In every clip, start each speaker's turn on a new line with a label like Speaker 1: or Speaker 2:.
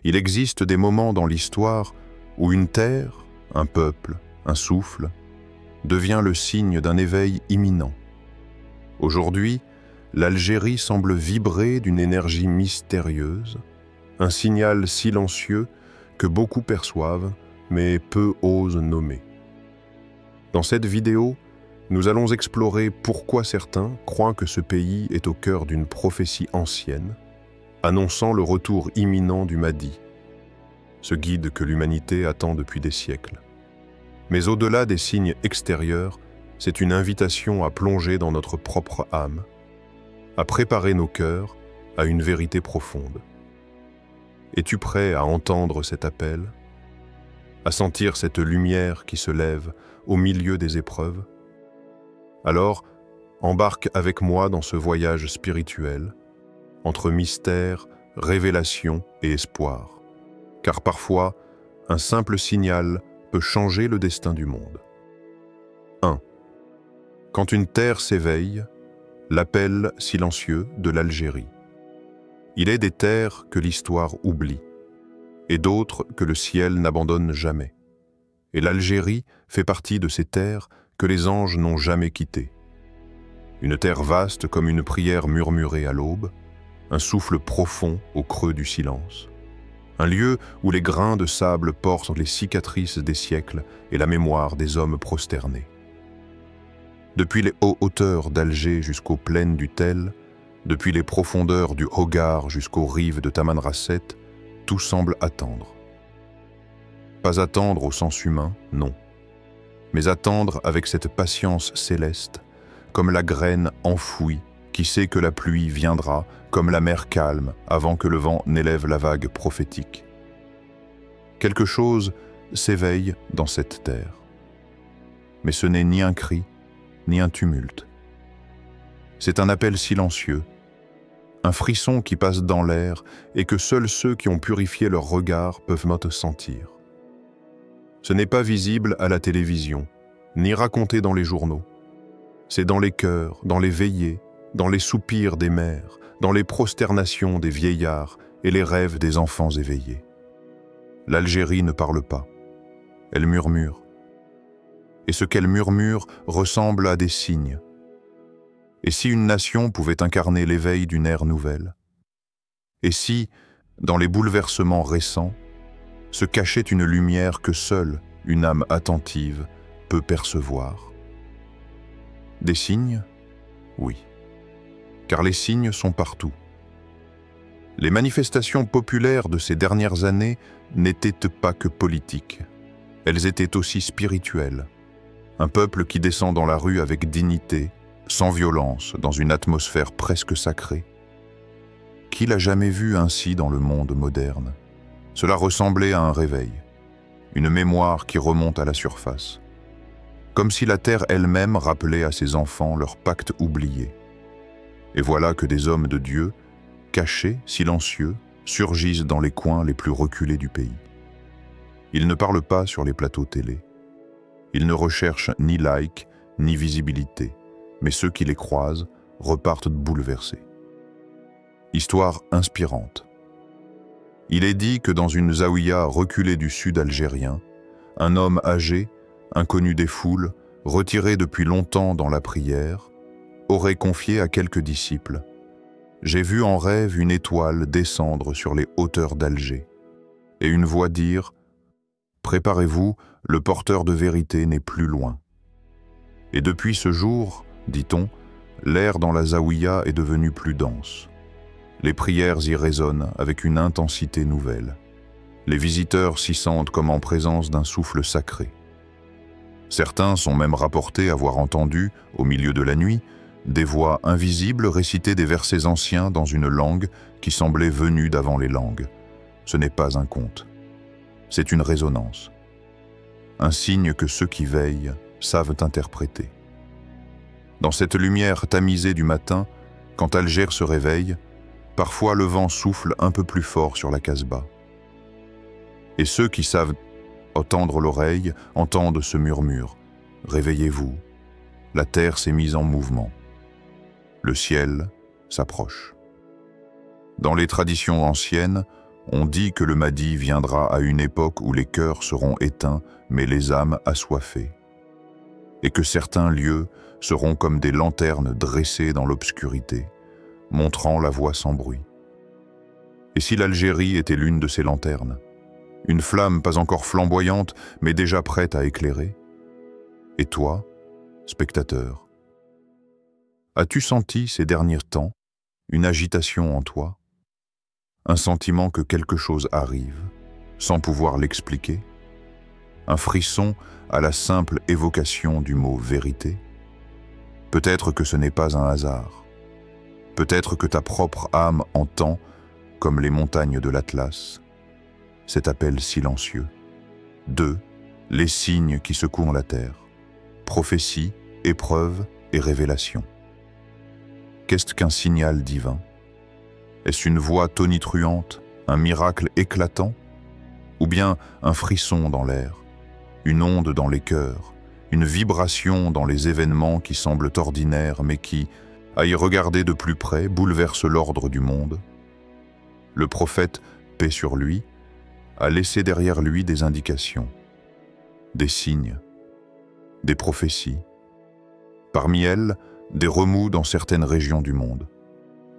Speaker 1: Il existe des moments dans l'histoire où une terre, un peuple, un souffle, devient le signe d'un éveil imminent. Aujourd'hui, l'Algérie semble vibrer d'une énergie mystérieuse, un signal silencieux que beaucoup perçoivent, mais peu osent nommer. Dans cette vidéo, nous allons explorer pourquoi certains croient que ce pays est au cœur d'une prophétie ancienne, annonçant le retour imminent du Mahdi, ce guide que l'humanité attend depuis des siècles. Mais au-delà des signes extérieurs, c'est une invitation à plonger dans notre propre âme, à préparer nos cœurs à une vérité profonde. Es-tu prêt à entendre cet appel, à sentir cette lumière qui se lève au milieu des épreuves? Alors, embarque avec moi dans ce voyage spirituel, entre mystère, révélation et espoir. Car parfois, un simple signal peut changer le destin du monde. 1. Quand une terre s'éveille, l'appel silencieux de l'Algérie. Il est des terres que l'histoire oublie, et d'autres que le ciel n'abandonne jamais. Et l'Algérie fait partie de ces terres que les anges n'ont jamais quittées. Une terre vaste comme une prière murmurée à l'aube, un souffle profond au creux du silence. Un lieu où les grains de sable portent les cicatrices des siècles et la mémoire des hommes prosternés. Depuis les hauteurs d'Alger jusqu'aux plaines du Tel, depuis les profondeurs du Hogar jusqu'aux rives de Tamanrasset, tout semble attendre. Pas attendre au sens humain, non, mais attendre avec cette patience céleste, comme la graine enfouie qui sait que la pluie viendra, comme la mer calme avant que le vent n'élève la vague prophétique. Quelque chose s'éveille dans cette terre. Mais ce n'est ni un cri, ni un tumulte. C'est un appel silencieux, un frisson qui passe dans l'air et que seuls ceux qui ont purifié leur regard peuvent sentir. Ce n'est pas visible à la télévision, ni raconté dans les journaux. C'est dans les cœurs, dans les veillées, dans les soupirs des mères, dans les prosternations des vieillards et les rêves des enfants éveillés. L'Algérie ne parle pas, elle murmure. Et ce qu'elle murmure ressemble à des signes. Et si une nation pouvait incarner l'éveil d'une ère nouvelle? Et si, dans les bouleversements récents, se cachait une lumière que seule une âme attentive peut percevoir? Des signes? Oui. Car les signes sont partout. Les manifestations populaires de ces dernières années n'étaient pas que politiques. Elles étaient aussi spirituelles. Un peuple qui descend dans la rue avec dignité, sans violence, dans une atmosphère presque sacrée. Qui l'a jamais vu ainsi dans le monde moderne? Cela ressemblait à un réveil, une mémoire qui remonte à la surface. Comme si la terre elle-même rappelait à ses enfants leur pacte oublié. Et voilà que des hommes de Dieu, cachés, silencieux, surgissent dans les coins les plus reculés du pays. Ils ne parlent pas sur les plateaux télé. Ils ne recherchent ni like, ni visibilité, mais ceux qui les croisent repartent bouleversés. Histoire inspirante. Il est dit que dans une zaouïa reculée du sud algérien, un homme âgé, inconnu des foules, retiré depuis longtemps dans la prière, aurait confié à quelques disciples: « J'ai vu en rêve une étoile descendre sur les hauteurs d'Alger, et une voix dire: Préparez-vous, le porteur de vérité n'est plus loin. » Et depuis ce jour, dit-on, l'air dans la zaouïa est devenu plus dense. Les prières y résonnent avec une intensité nouvelle. Les visiteurs s'y sentent comme en présence d'un souffle sacré. Certains sont même rapportés avoir entendu, au milieu de la nuit, des voix invisibles réciter des versets anciens dans une langue qui semblait venue d'avant les langues. Ce n'est pas un conte. C'est une résonance. Un signe que ceux qui veillent savent interpréter. Dans cette lumière tamisée du matin, quand Alger se réveille, parfois le vent souffle un peu plus fort sur la Casbah. Et ceux qui savent tendre l'oreille entendent ce murmure: « Réveillez-vous, la terre s'est mise en mouvement. Le ciel s'approche. » Dans les traditions anciennes, On dit que le Mahdi viendra à une époque où les cœurs seront éteints, mais les âmes assoiffées, et que certains lieux seront comme des lanternes dressées dans l'obscurité, montrant la voie sans bruit. Et si l'Algérie était l'une de ces lanternes, une flamme pas encore flamboyante, mais déjà prête à éclairer? Et toi, spectateur, as-tu senti ces derniers temps une agitation en toi? Un sentiment que quelque chose arrive, sans pouvoir l'expliquer? Un frisson à la simple évocation du mot « vérité ». Peut-être que ce n'est pas un hasard. Peut-être que ta propre âme entend, comme les montagnes de l'Atlas, cet appel silencieux. 2. Les signes qui secouent la terre. Prophétie, épreuve et révélation. Qu'est-ce qu'un signal divin? Est-ce une voix tonitruante, un miracle éclatant? Ou bien un frisson dans l'air, une onde dans les cœurs, une vibration dans les événements qui semblent ordinaires mais qui, à y regarder de plus près, bouleversent l'ordre du monde? Le prophète, paix sur lui, a laissé derrière lui des indications, des signes, des prophéties. Parmi elles, des remous dans certaines régions du monde,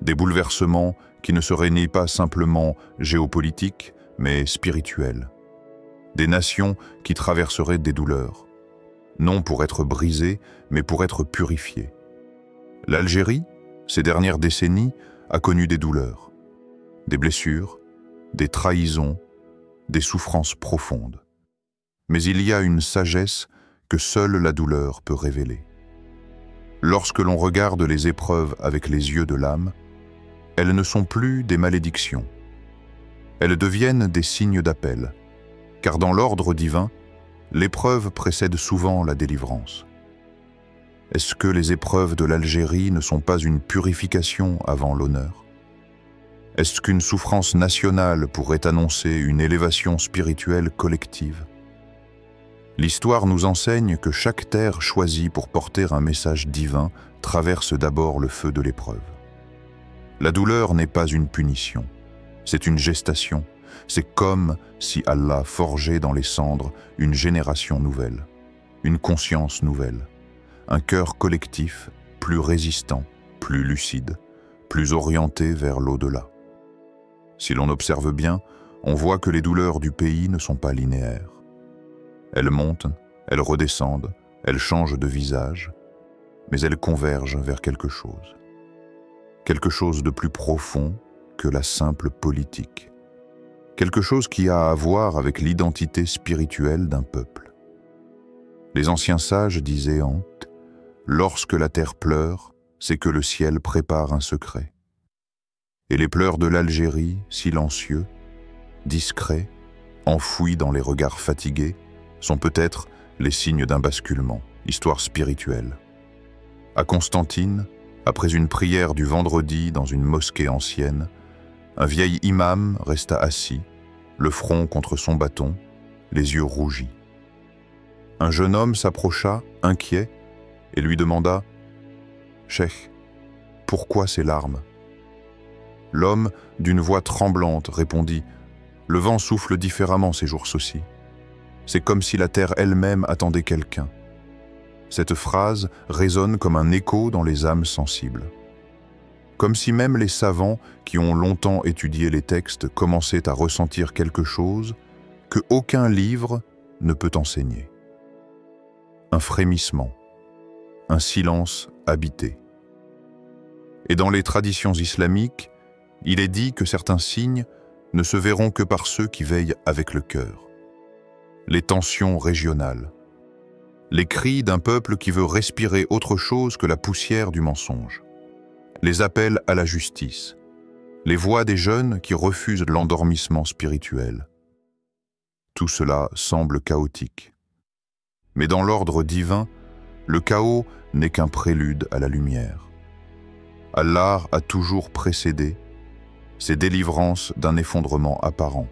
Speaker 1: des bouleversements qui ne seraient ni pas simplement géopolitiques, mais spirituels, des nations qui traverseraient des douleurs, non pour être brisées, mais pour être purifiées. L'Algérie, ces dernières décennies, a connu des douleurs, des blessures, des trahisons, des souffrances profondes. Mais il y a une sagesse que seule la douleur peut révéler. Lorsque l'on regarde les épreuves avec les yeux de l'âme, elles ne sont plus des malédictions. Elles deviennent des signes d'appel, car dans l'ordre divin, l'épreuve précède souvent la délivrance. Est-ce que les épreuves de l'Algérie ne sont pas une purification avant l'honneur? Est-ce qu'une souffrance nationale pourrait annoncer une élévation spirituelle collective? L'histoire nous enseigne que chaque terre choisie pour porter un message divin traverse d'abord le feu de l'épreuve. La douleur n'est pas une punition, c'est une gestation. C'est comme si Allah forgeait dans les cendres une génération nouvelle, une conscience nouvelle, un cœur collectif plus résistant, plus lucide, plus orienté vers l'au-delà. Si l'on observe bien, on voit que les douleurs du pays ne sont pas linéaires. Elles montent, elles redescendent, elles changent de visage, mais elles convergent vers quelque chose de plus profond que la simple politique, quelque chose qui a à voir avec l'identité spirituelle d'un peuple. Les anciens sages disaient « Lorsque la terre pleure, c'est que le ciel prépare un secret. » Et les pleurs de l'Algérie, silencieux, discrets, enfouis dans les regards fatigués, sont peut-être les signes d'un basculement, histoire spirituelle. À Constantine, après une prière du vendredi dans une mosquée ancienne, un vieil imam resta assis, le front contre son bâton, les yeux rougis. Un jeune homme s'approcha, inquiet, et lui demanda « Cheikh, pourquoi ces larmes ?» L'homme, d'une voix tremblante, répondit « Le vent souffle différemment ces jours-ci. C'est comme si la terre elle-même attendait quelqu'un. » Cette phrase résonne comme un écho dans les âmes sensibles. Comme si même les savants qui ont longtemps étudié les textes commençaient à ressentir quelque chose que aucun livre ne peut enseigner. Un frémissement, un silence habité. Et dans les traditions islamiques, il est dit que certains signes ne se verront que par ceux qui veillent avec le cœur. Les tensions régionales, les cris d'un peuple qui veut respirer autre chose que la poussière du mensonge, les appels à la justice, les voix des jeunes qui refusent l'endormissement spirituel. Tout cela semble chaotique. Mais dans l'ordre divin, le chaos n'est qu'un prélude à la lumière. Allah a toujours précédé ces délivrances d'un effondrement apparent.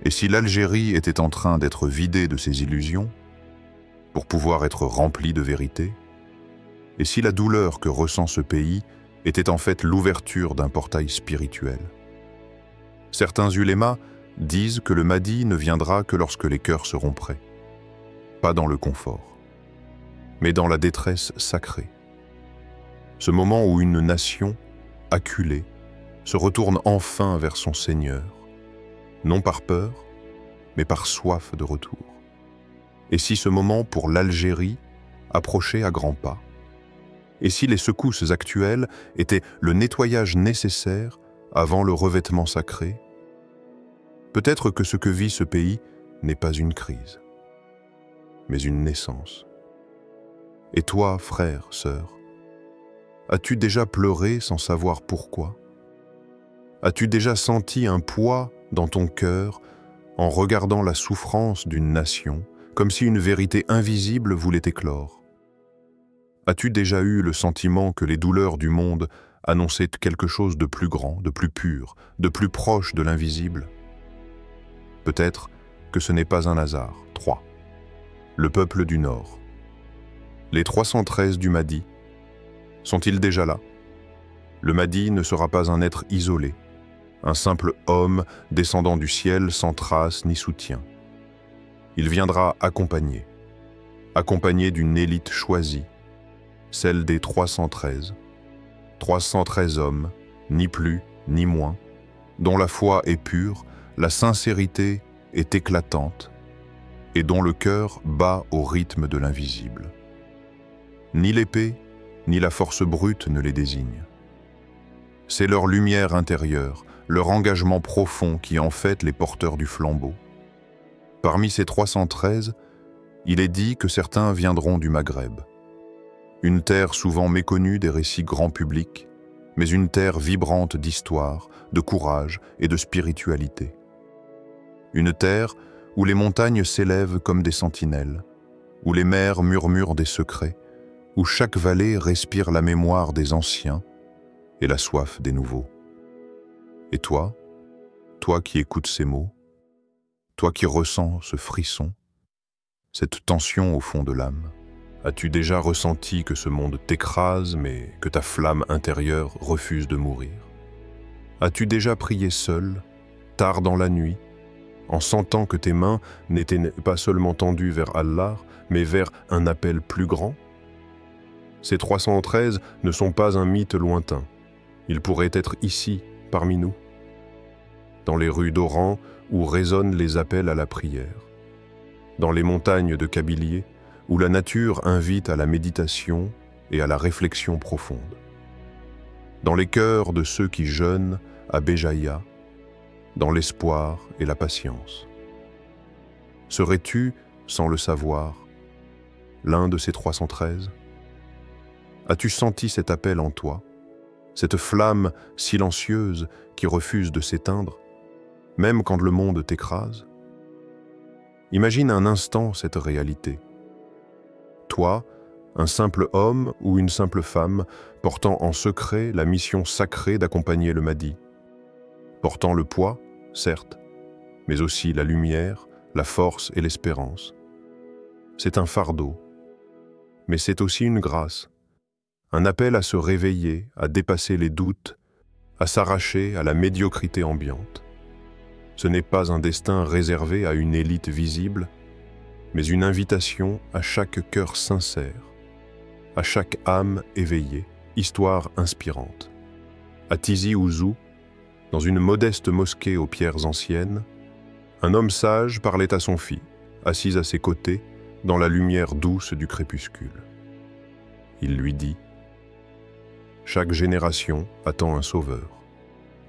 Speaker 1: Et si l'Algérie était en train d'être vidée de ses illusions, pour pouvoir être remplie de vérité, et si la douleur que ressent ce pays était en fait l'ouverture d'un portail spirituel. Certains ulémas disent que le Mahdi ne viendra que lorsque les cœurs seront prêts. Pas dans le confort, mais dans la détresse sacrée. Ce moment où une nation, acculée, se retourne enfin vers son Seigneur, non par peur, mais par soif de retour. Et si ce moment pour l'Algérie approchait à grands pas? Et si les secousses actuelles étaient le nettoyage nécessaire avant le revêtement sacré? Peut-être que ce que vit ce pays n'est pas une crise, mais une naissance. Et toi, frère, sœur, as-tu déjà pleuré sans savoir pourquoi? As-tu déjà senti un poids dans ton cœur en regardant la souffrance d'une nation, comme si une vérité invisible voulait éclore? As-tu déjà eu le sentiment que les douleurs du monde annonçaient quelque chose de plus grand, de plus pur, de plus proche de l'invisible? Peut-être que ce n'est pas un hasard. 3. Le peuple du Nord. Les 313 du Mahdi sont-ils déjà là? Le Mahdi ne sera pas un être isolé, un simple homme descendant du ciel sans trace ni soutien. Il viendra accompagné d'une élite choisie, celle des 313. 313 hommes, ni plus ni moins, dont la foi est pure, la sincérité est éclatante et dont le cœur bat au rythme de l'invisible. Ni l'épée, ni la force brute ne les désignent. C'est leur lumière intérieure, leur engagement profond qui en fait les porteurs du flambeau. Parmi ces 313, il est dit que certains viendront du Maghreb. Une terre souvent méconnue des récits grand public, mais une terre vibrante d'histoire, de courage et de spiritualité. Une terre où les montagnes s'élèvent comme des sentinelles, où les mers murmurent des secrets, où chaque vallée respire la mémoire des anciens et la soif des nouveaux. Et toi qui écoutes ces mots, toi qui ressens ce frisson, cette tension au fond de l'âme, as-tu déjà ressenti que ce monde t'écrase, mais que ta flamme intérieure refuse de mourir? As-tu déjà prié seul, tard dans la nuit, en sentant que tes mains n'étaient pas seulement tendues vers Allah, mais vers un appel plus grand? Ces 313 ne sont pas un mythe lointain. Ils pourraient être ici, parmi nous, dans les rues d'Oran où résonnent les appels à la prière, dans les montagnes de Kabylie où la nature invite à la méditation et à la réflexion profonde, dans les cœurs de ceux qui jeûnent à Béjaïa, dans l'espoir et la patience. Serais-tu, sans le savoir, l'un de ces 313? As-tu senti cet appel en toi, cette flamme silencieuse qui refuse de s'éteindre, même quand le monde t'écrase? Imagine un instant cette réalité. Toi, un simple homme ou une simple femme, portant en secret la mission sacrée d'accompagner le Mahdi, portant le poids, certes, mais aussi la lumière, la force et l'espérance. C'est un fardeau, mais c'est aussi une grâce, un appel à se réveiller, à dépasser les doutes, à s'arracher à la médiocrité ambiante. Ce n'est pas un destin réservé à une élite visible, mais une invitation à chaque cœur sincère, à chaque âme éveillée, histoire inspirante. À Tizi Ouzou, dans une modeste mosquée aux pierres anciennes, un homme sage parlait à son fils, assis à ses côtés, dans la lumière douce du crépuscule. Il lui dit: « Chaque génération attend un sauveur,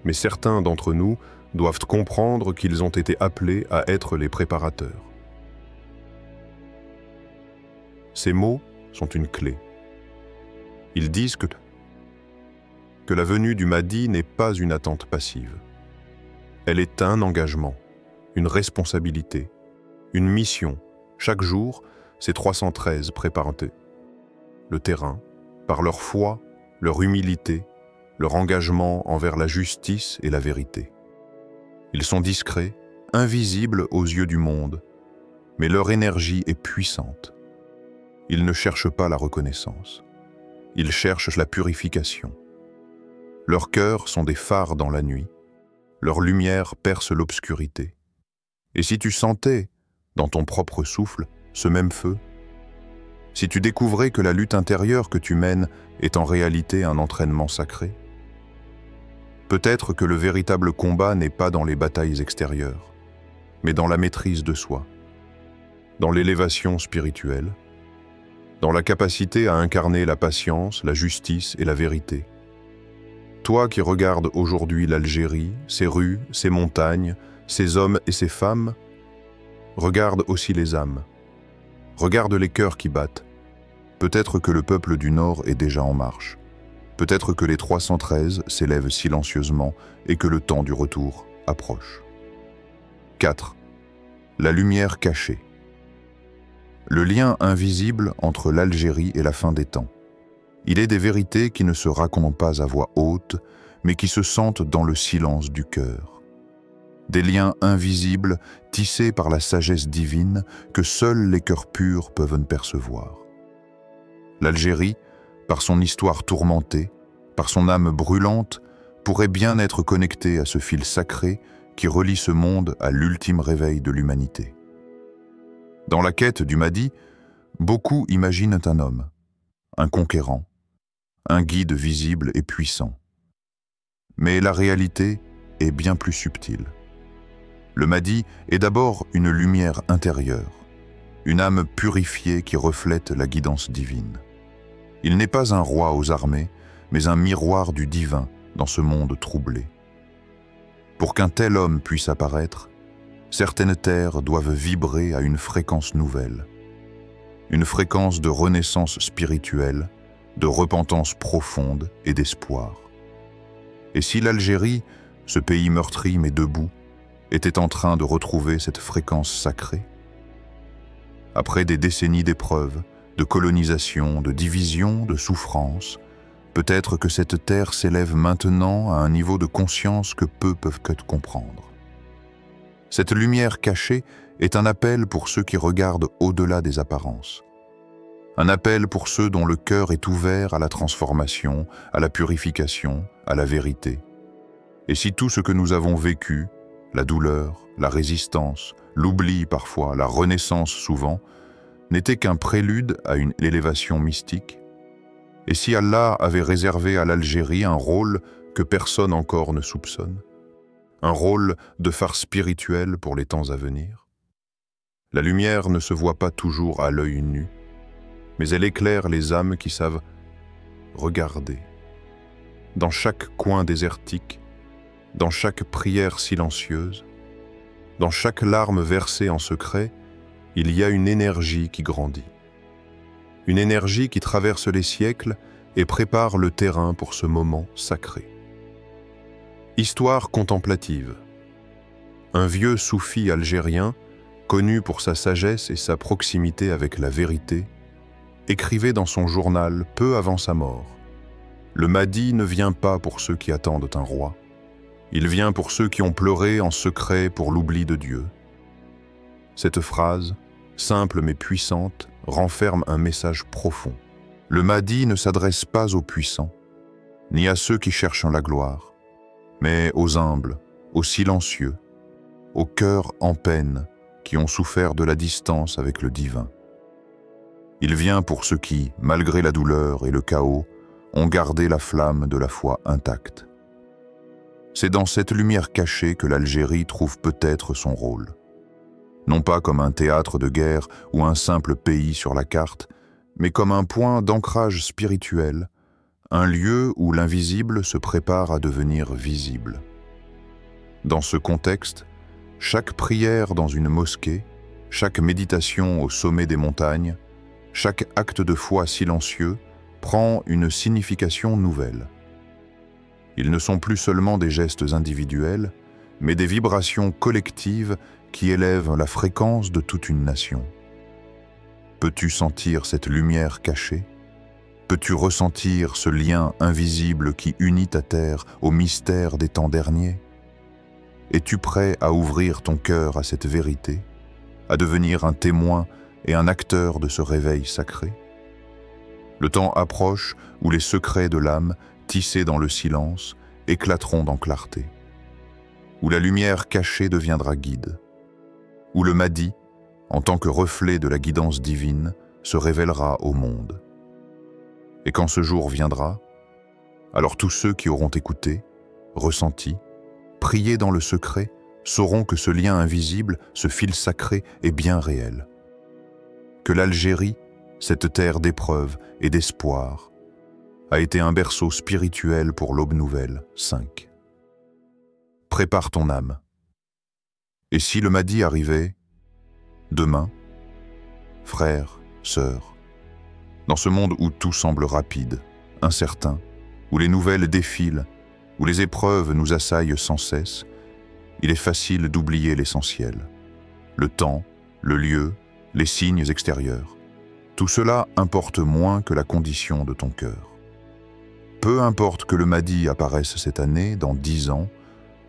Speaker 1: mais certains d'entre nous doivent comprendre qu'ils ont été appelés à être les préparateurs. » Ces mots sont une clé. Ils disent que la venue du Mahdi n'est pas une attente passive. Elle est un engagement, une responsabilité, une mission. Chaque jour, ces 313 préparent le terrain par leur foi, leur humilité, leur engagement envers la justice et la vérité. Ils sont discrets, invisibles aux yeux du monde, mais leur énergie est puissante. Ils ne cherchent pas la reconnaissance. Ils cherchent la purification. Leurs cœurs sont des phares dans la nuit. leur lumière perce l'obscurité. Et si tu sentais, dans ton propre souffle, ce même feu, si tu découvrais que la lutte intérieure que tu mènes est en réalité un entraînement sacré, peut-être que le véritable combat n'est pas dans les batailles extérieures, mais dans la maîtrise de soi, dans l'élévation spirituelle, dans la capacité à incarner la patience, la justice et la vérité. Toi qui regardes aujourd'hui l'Algérie, ses rues, ses montagnes, ses hommes et ses femmes, regarde aussi les âmes. Regarde les cœurs qui battent. Peut-être que le peuple du Nord est déjà en marche. Peut-être que les 313 s'élèvent silencieusement et que le temps du retour approche. 4. La lumière cachée. Le lien invisible entre l'Algérie et la fin des temps. Il est des vérités qui ne se racontent pas à voix haute, mais qui se sentent dans le silence du cœur. Des liens invisibles tissés par la sagesse divine que seuls les cœurs purs peuvent percevoir. L'Algérie, par son histoire tourmentée, par son âme brûlante, pourrait bien être connectée à ce fil sacré qui relie ce monde à l'ultime réveil de l'humanité. Dans la quête du Mahdi, beaucoup imaginent un homme, un conquérant, un guide visible et puissant. Mais la réalité est bien plus subtile. Le Mahdi est d'abord une lumière intérieure, une âme purifiée qui reflète la guidance divine. Il n'est pas un roi aux armées, mais un miroir du divin dans ce monde troublé. Pour qu'un tel homme puisse apparaître, certaines terres doivent vibrer à une fréquence nouvelle, une fréquence de renaissance spirituelle, de repentance profonde et d'espoir. Et si l'Algérie, ce pays meurtri mais debout, était en train de retrouver cette fréquence sacrée? Après des décennies d'épreuves, de colonisation, de division, de souffrance, peut-être que cette terre s'élève maintenant à un niveau de conscience que peu peuvent que comprendre. Cette lumière cachée est un appel pour ceux qui regardent au-delà des apparences. Un appel pour ceux dont le cœur est ouvert à la transformation, à la purification, à la vérité. Et si tout ce que nous avons vécu, la douleur, la résistance, l'oubli parfois, la renaissance souvent, n'était qu'un prélude à une élévation mystique? Et si Allah avait réservé à l'Algérie un rôle que personne encore ne soupçonne? Un rôle de phare spirituel pour les temps à venir? La lumière ne se voit pas toujours à l'œil nu, mais elle éclaire les âmes qui savent regarder. Dans chaque coin désertique, dans chaque prière silencieuse, dans chaque larme versée en secret, il y a une énergie qui grandit. Une énergie qui traverse les siècles et prépare le terrain pour ce moment sacré. Histoire contemplative. Un vieux soufi algérien, connu pour sa sagesse et sa proximité avec la vérité, écrivait dans son journal peu avant sa mort: « Le Mahdi ne vient pas pour ceux qui attendent un roi. Il vient pour ceux qui ont pleuré en secret pour l'oubli de Dieu. » Cette phrase, simple mais puissante, renferme un message profond. Le Mahdi ne s'adresse pas aux puissants, ni à ceux qui cherchent la gloire, mais aux humbles, aux silencieux, aux cœurs en peine qui ont souffert de la distance avec le divin. Il vient pour ceux qui, malgré la douleur et le chaos, ont gardé la flamme de la foi intacte. C'est dans cette lumière cachée que l'Algérie trouve peut-être son rôle. Non pas comme un théâtre de guerre ou un simple pays sur la carte, mais comme un point d'ancrage spirituel, un lieu où l'invisible se prépare à devenir visible. Dans ce contexte, chaque prière dans une mosquée, chaque méditation au sommet des montagnes, chaque acte de foi silencieux prend une signification nouvelle. Ils ne sont plus seulement des gestes individuels, mais des vibrations collectives qui élèvent la fréquence de toute une nation. Peux-tu sentir cette lumière cachée? Peux-tu ressentir ce lien invisible qui unit ta terre au mystère des temps derniers? Es-tu prêt à ouvrir ton cœur à cette vérité, à devenir un témoin et un acteur de ce réveil sacré? Le temps approche où les secrets de l'âme, tissés dans le silence, éclateront dans clarté. où la lumière cachée deviendra guide, où le Mahdi, en tant que reflet de la guidance divine, se révélera au monde. Et quand ce jour viendra, alors tous ceux qui auront écouté, ressenti, prié dans le secret, sauront que ce lien invisible, ce fil sacré, est bien réel. Que l'Algérie, cette terre d'épreuve et d'espoir, a été un berceau spirituel pour l'aube nouvelle. 5. Prépare ton âme. Et si le Mahdi arrivait, demain, frères, sœurs, dans ce monde où tout semble rapide, incertain, où les nouvelles défilent, où les épreuves nous assaillent sans cesse, il est facile d'oublier l'essentiel. Le temps, le lieu, les signes extérieurs. Tout cela importe moins que la condition de ton cœur. Peu importe que le Mahdi apparaisse cette année, dans 10 ans,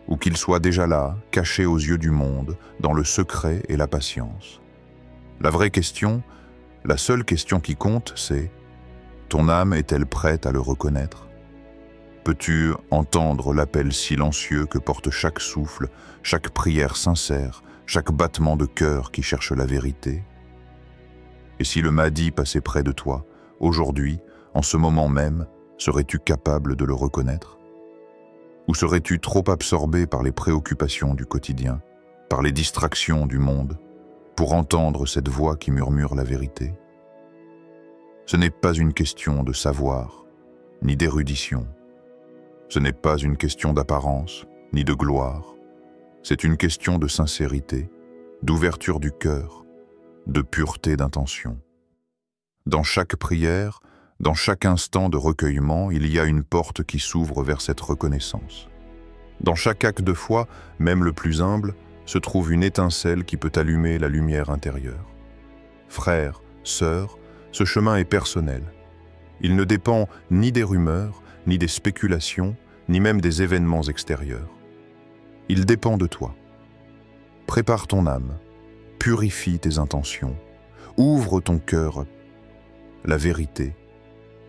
Speaker 1: ou qu'il soit déjà là, caché aux yeux du monde, dans le secret et la patience. La vraie question, la seule question qui compte, c'est « Ton âme est-elle prête à le reconnaître ?» Peux-tu entendre l'appel silencieux que porte chaque souffle, chaque prière sincère, chaque battement de cœur qui cherche la vérité? Et si le Mahdi passait près de toi, aujourd'hui, en ce moment même, serais-tu capable de le reconnaître? Ou serais-tu trop absorbé par les préoccupations du quotidien, par les distractions du monde, pour entendre cette voix qui murmure la vérité? Ce n'est pas une question de savoir, ni d'érudition. Ce n'est pas une question d'apparence, ni de gloire. C'est une question de sincérité, d'ouverture du cœur, de pureté d'intention. Dans chaque prière, dans chaque instant de recueillement, il y a une porte qui s'ouvre vers cette reconnaissance. Dans chaque acte de foi, même le plus humble, se trouve une étincelle qui peut allumer la lumière intérieure. Frères, sœurs, ce chemin est personnel. Il ne dépend ni des rumeurs, ni des spéculations, ni même des événements extérieurs. Il dépend de toi. Prépare ton âme, purifie tes intentions, ouvre ton cœur, la vérité,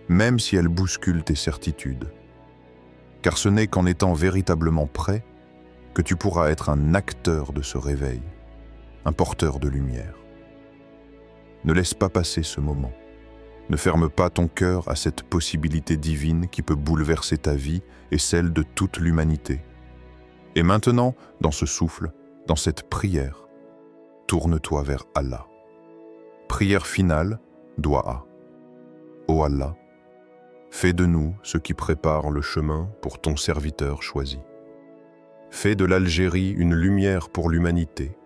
Speaker 1: même si elle bouscule tes certitudes. Car ce n'est qu'en étant véritablement prêt que tu pourras être un acteur de ce réveil, un porteur de lumière. Ne laisse pas passer ce moment. Ne ferme pas ton cœur à cette possibilité divine qui peut bouleverser ta vie et celle de toute l'humanité. Et maintenant, dans ce souffle, dans cette prière, tourne-toi vers Allah. Prière finale, Doua. Ô Allah, fais de nous ce qui prépare le chemin pour ton serviteur choisi. Fais de l'Algérie une lumière pour l'humanité,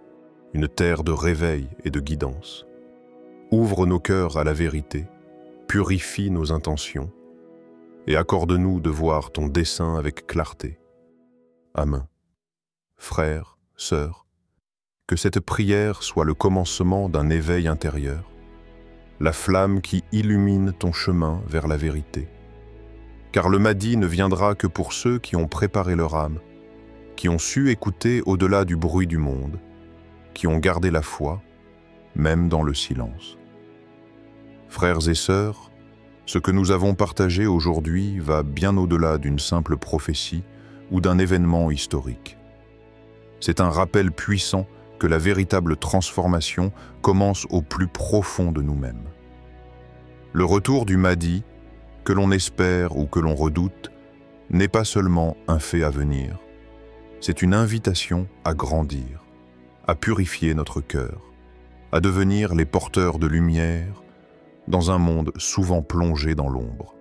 Speaker 1: une terre de réveil et de guidance. Ouvre nos cœurs à la vérité, purifie nos intentions et accorde-nous de voir ton dessein avec clarté. Amen. Frères, sœurs, que cette prière soit le commencement d'un éveil intérieur, la flamme qui illumine ton chemin vers la vérité. Car le Mahdi ne viendra que pour ceux qui ont préparé leur âme, qui ont su écouter au-delà du bruit du monde, qui ont gardé la foi, même dans le silence. Frères et sœurs, ce que nous avons partagé aujourd'hui va bien au-delà d'une simple prophétie ou d'un événement historique. C'est un rappel puissant que la véritable transformation commence au plus profond de nous-mêmes. Le retour du Mahdi, que l'on espère ou que l'on redoute, n'est pas seulement un fait à venir, c'est une invitation à grandir, à purifier notre cœur, à devenir les porteurs de lumière dans un monde souvent plongé dans l'ombre.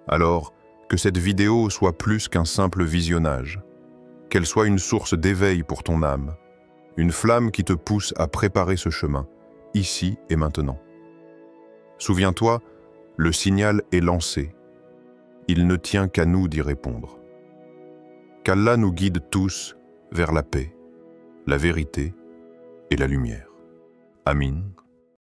Speaker 1: Alors, que cette vidéo soit plus qu'un simple visionnage, qu'elle soit une source d'éveil pour ton âme, une flamme qui te pousse à préparer ce chemin, ici et maintenant. Souviens-toi, le signal est lancé. Il ne tient qu'à nous d'y répondre. Qu'Allah nous guide tous vers la paix, la vérité et la lumière. Amin.